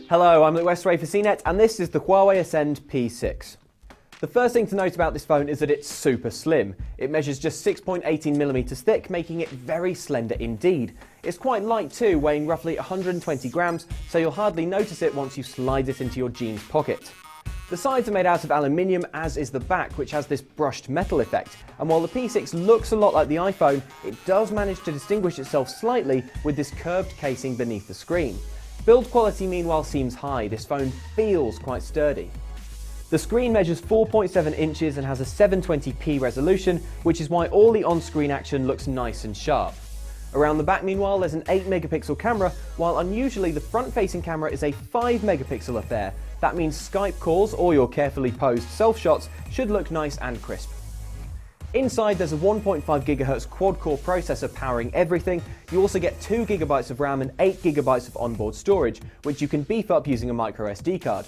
Hello, I'm Luke Westray for CNET, and this is the Huawei Ascend P6. The first thing to note about this phone is that it's super slim. It measures just 6.18mm thick, making it very slender indeed. It's quite light too, weighing roughly 120 grams, so you'll hardly notice it once you slide it into your jeans pocket. The sides are made out of aluminium, as is the back, which has this brushed metal effect. And while the P6 looks a lot like the iPhone, it does manage to distinguish itself slightly with this curved casing beneath the screen. Build quality meanwhile seems high. This phone feels quite sturdy. The screen measures 4.7 inches and has a 720p resolution, which is why all the on-screen action looks nice and sharp. Around the back meanwhile there's an 8-megapixel camera, while unusually the front-facing camera is a 5-megapixel affair. That means Skype calls or your carefully posed self-shots should look nice and crisp. Inside there's a 1.5 GHz quad-core processor powering everything. You also get 2 GB of RAM and 8 GB of onboard storage, which you can beef up using a microSD card.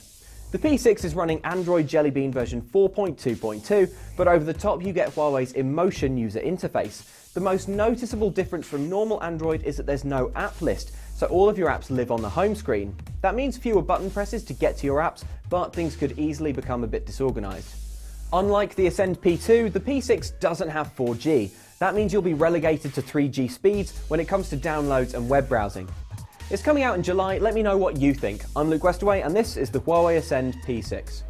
The P6 is running Android Jelly Bean version 4.2.2, but over the top you get Huawei's Emotion user interface. The most noticeable difference from normal Android is that there's no app list, so all of your apps live on the home screen. That means fewer button presses to get to your apps, but things could easily become a bit disorganized. Unlike the Ascend P2, the P6 doesn't have 4G. That means you'll be relegated to 3G speeds when it comes to downloads and web browsing. It's coming out in July. Let me know what you think. I'm Luke Westaway, and this is the Huawei Ascend P6.